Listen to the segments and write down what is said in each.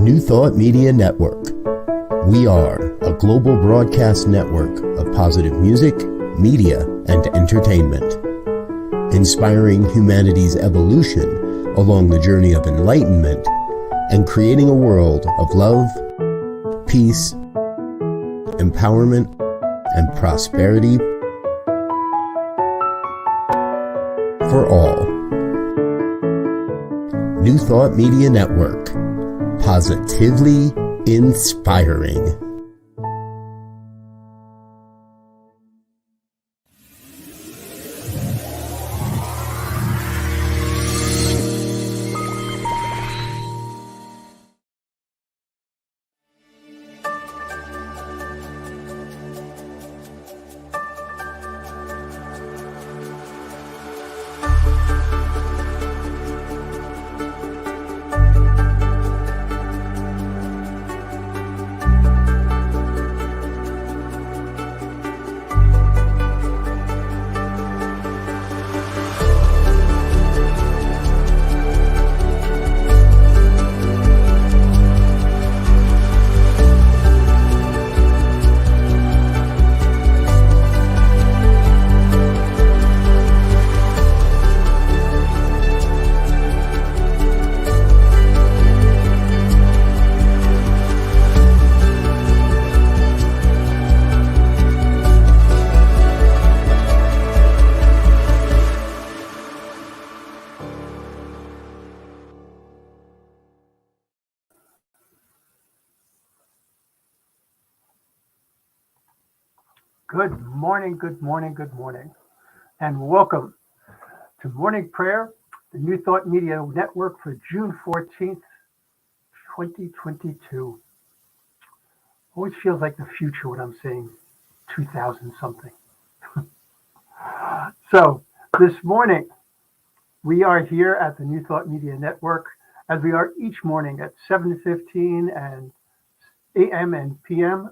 New Thought Media Network. We are a global broadcast network of positive music, media, and entertainment, inspiring humanity's evolution along the journey of enlightenment and creating a world of love, peace, empowerment, and prosperity for all. New Thought Media Network. Positively inspiring. Good morning, and welcome to Morning Prayer, the New Thought Media Network for June 14th, 2022. Always feels like the future when I'm saying 2000 something. So this morning, we are here at the New Thought Media Network, as we are each morning at 7:15 and a.m. and p.m.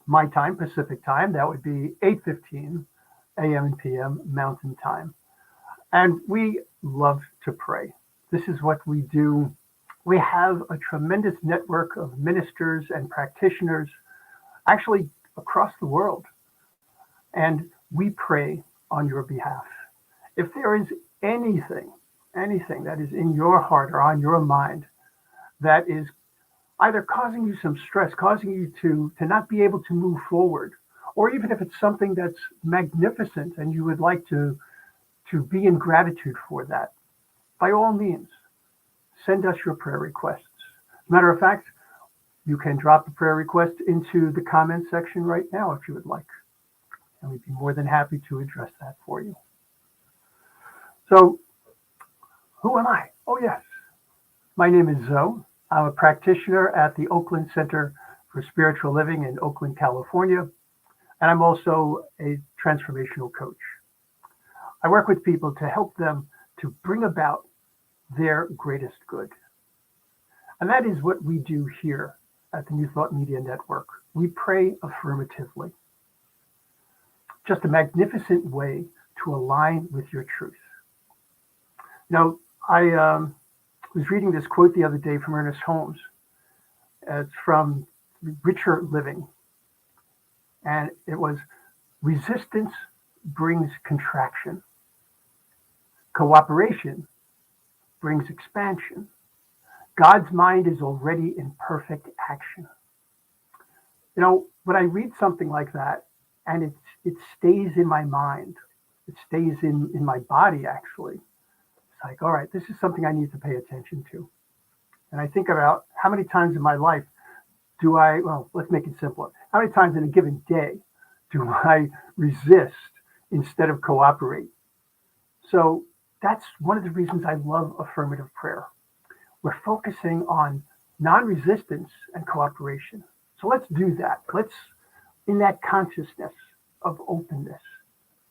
My time, Pacific time. That would be 8:15 a.m. and p.m. Mountain time. And we love to pray. This is what we do. We have a tremendous network of ministers and practitioners, actually across the world. And we pray on your behalf. If there is anything that is in your heart or on your mind that is either causing you some stress, causing you to not be able to move forward, or even if it's something that's magnificent and you would like to be in gratitude for that, by all means, send us your prayer requests. As a matter of fact, you can drop the prayer request into the comment section right now if you would like, and we'd be more than happy to address that for you. So, who am I? Oh yes, my name is Zoe. I'm a practitioner at the Oakland Center for Spiritual Living in Oakland, California, and I'm also a transformational coach. I work with people to help them to bring about their greatest good. And that is what we do here at the New Thought Media Network. We pray affirmatively. Just a magnificent way to align with your truth. Now, I was reading this quote the other day from Ernest Holmes. It's from Richer Living. And it was, resistance brings contraction. Cooperation brings expansion. God's mind is already in perfect action. You know, when I read something like that, and it stays in my mind, it stays in my body actually, it's like, all right, this is something I need to pay attention to. And I think about how many times in my life let's make it simpler. How many times in a given day do I resist instead of cooperate? So that's one of the reasons I love affirmative prayer. We're focusing on non-resistance and cooperation. So let's do that. Let's, in that consciousness of openness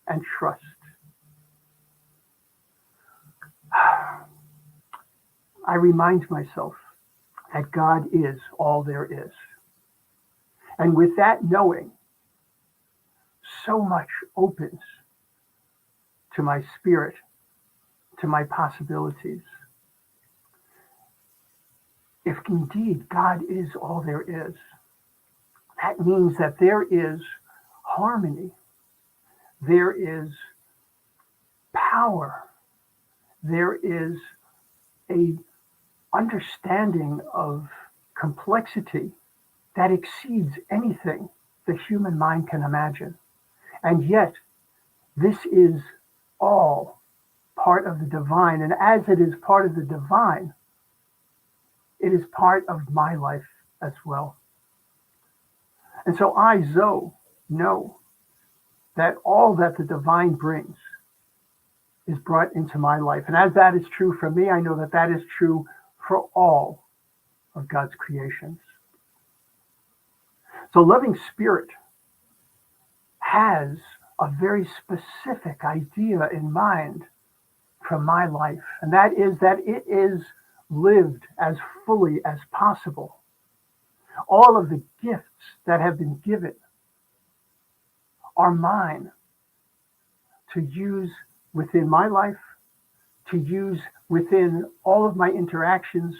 and trust. I remind myself that God is all there is. And with that knowing, so much opens to my spirit, to my possibilities. if indeed God is all there is, that means that there is harmony, there is power, there is a understanding of complexity that exceeds anything the human mind can imagine. And yet, this is all part of the divine. And as it is part of the divine, it is part of my life as well. And so I, Zoe, know that all that the divine brings is brought into my life. And as that is true for me, I know that that is true for all of God's creations. So loving spirit has a very specific idea in mind for my life, and that is that it is lived as fully as possible. All of the gifts that have been given are mine to use within my life, to use within all of my interactions,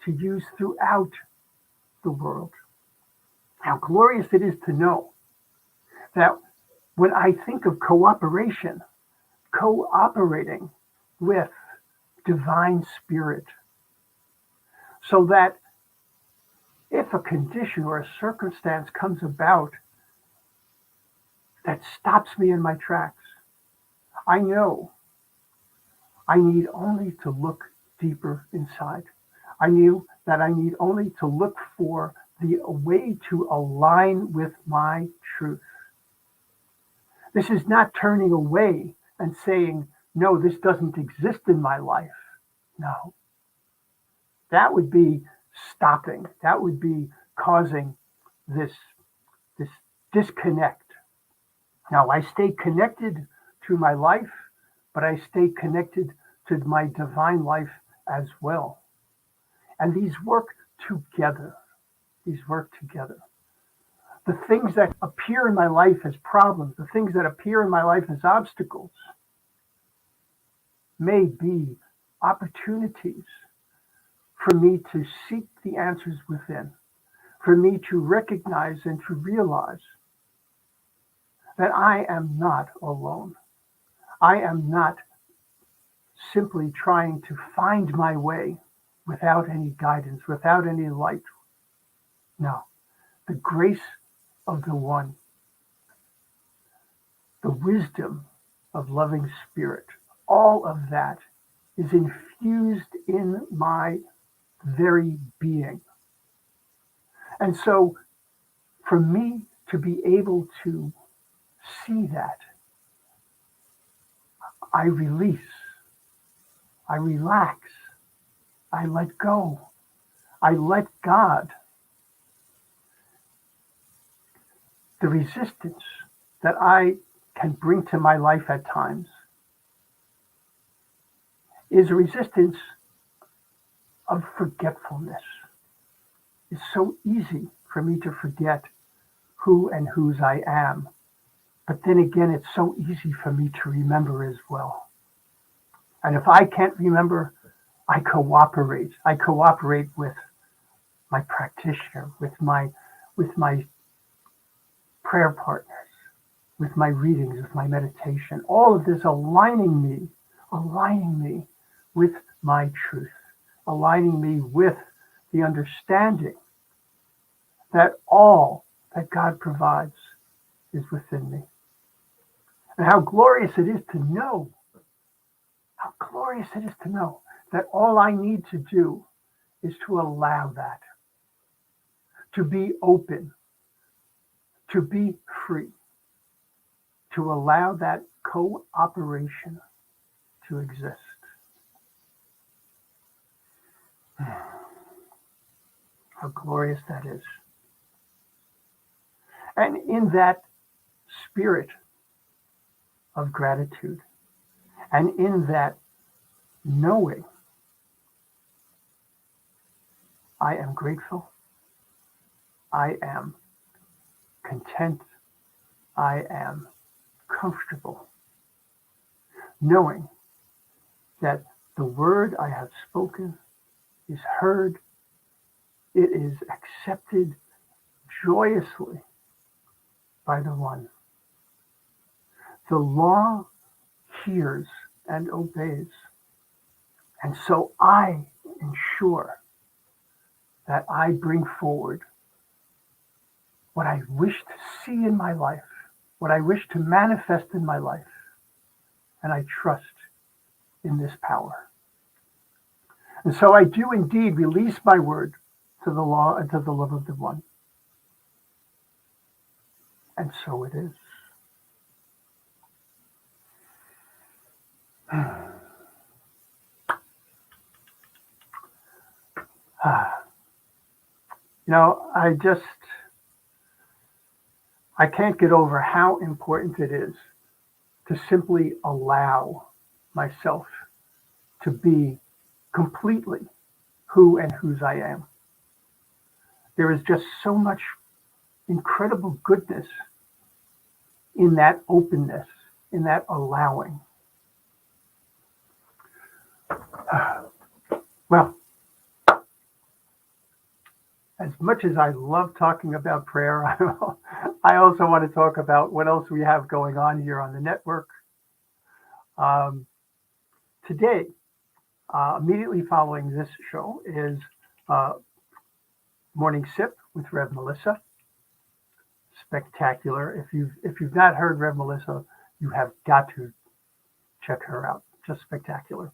to use throughout the world. How glorious it is to know that when I think of cooperation, cooperating with divine spirit, so that if a condition or a circumstance comes about that stops me in my tracks, I know I need only to look deeper inside. I knew that I need only to look for the way to align with my truth. This is not turning away and saying, no, this doesn't exist in my life. No. That would be stopping. That would be causing this disconnect. Now, I stay connected to my life, but I stay connected to my divine life as well. And these work together. These work together. The things that appear in my life as problems, the things that appear in my life as obstacles, may be opportunities for me to seek the answers within, for me to recognize and to realize that I am not alone. I am not simply trying to find my way without any guidance, without any light. No, the grace of the one, the wisdom of loving spirit, all of that is infused in my very being. And so for me to be able to see that, I release, I relax, I let go, I let God. The resistance that I can bring to my life at times is a resistance of forgetfulness. It's so easy for me to forget who and whose I am. But then again, it's so easy for me to remember as well. And if I can't remember, I cooperate. I cooperate with my practitioner, with my prayer partners, with my readings, with my meditation. All of this aligning me with my truth, aligning me with the understanding that all that God provides is within me. And how glorious it is to know, that all I need to do is to allow that, to be open, to be free, to allow that cooperation to exist. How glorious that is. And in that spirit of gratitude, and in that knowing, I am grateful, I am content, I am comfortable, knowing that the word I have spoken is heard It is accepted joyously by the One. The law hears and obeys. And so I ensure that I bring forward what I wish to see in my life, what I wish to manifest in my life, and I trust in this power. And so I do indeed release my word to the law and to the love of the One. And so it is. I can't get over how important it is to simply allow myself to be completely who and whose I am. There is just so much incredible goodness in that openness, in that allowing. Well, as much as I love talking about prayer, I also want to talk about what else we have going on here on the network. Today, immediately following this show is Morning Sip with Rev Melissa. Spectacular. If you've not heard Rev Melissa, you have got to check her out. Just spectacular.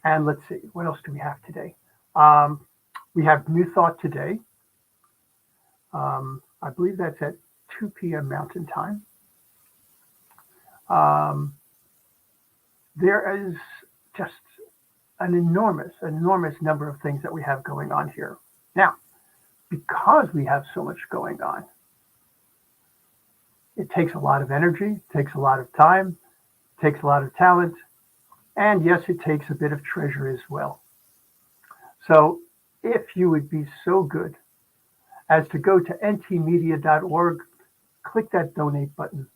And let's see, what else do we have today? We have New Thought today. I believe that's at 2 p.m. Mountain Time. There is just an enormous number of things that we have going on here. Now, because we have so much going on, it takes a lot of energy, takes a lot of time, takes a lot of talent, and yes, it takes a bit of treasure as well. So if you would be so good as to go to ntmedia.org, click that donate button.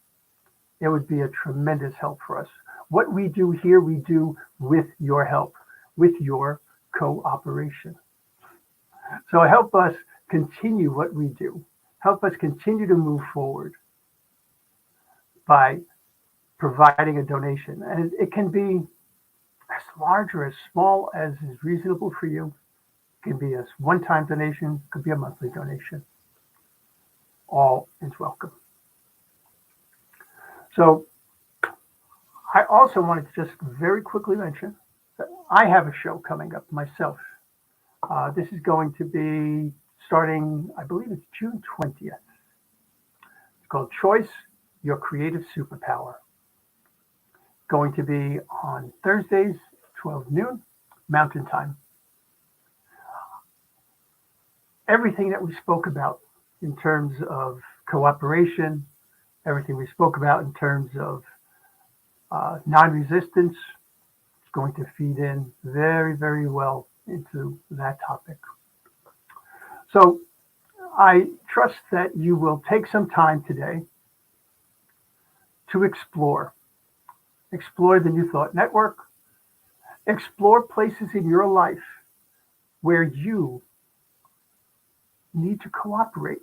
It would be a tremendous help for us. What we do here, we do with your help, with your cooperation. So help us continue what we do. Help us continue to move forward by providing a donation. And it can be as large or as small as is reasonable for you. It can be a one-time donation, it could be a monthly donation. All is welcome. So I also wanted to just very quickly mention that I have a show coming up myself. This is going to be starting, I believe it's June 20th. It's called Choice, Your Creative Superpower. Going to be on Thursdays, 12 noon, Mountain Time. Everything that we spoke about in terms of cooperation, everything we spoke about in terms of non-resistance, is going to feed in very, very well into that topic. So I trust that you will take some time today to explore the New Thought Network, explore places in your life where you need to cooperate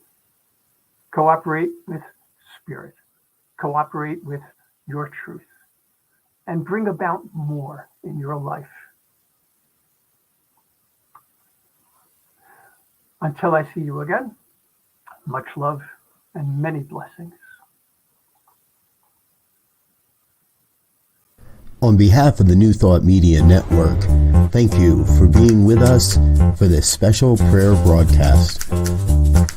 with spirit, cooperate with your truth, and bring about more in your life. Until I see you again, much love and many blessings. On behalf of the New Thought Media Network, thank you for being with us for this special prayer broadcast.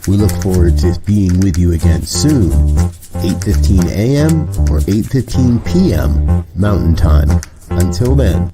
We look forward to being with you again soon, 8:15 a.m. or 8:15 p.m. Mountain Time. Until then.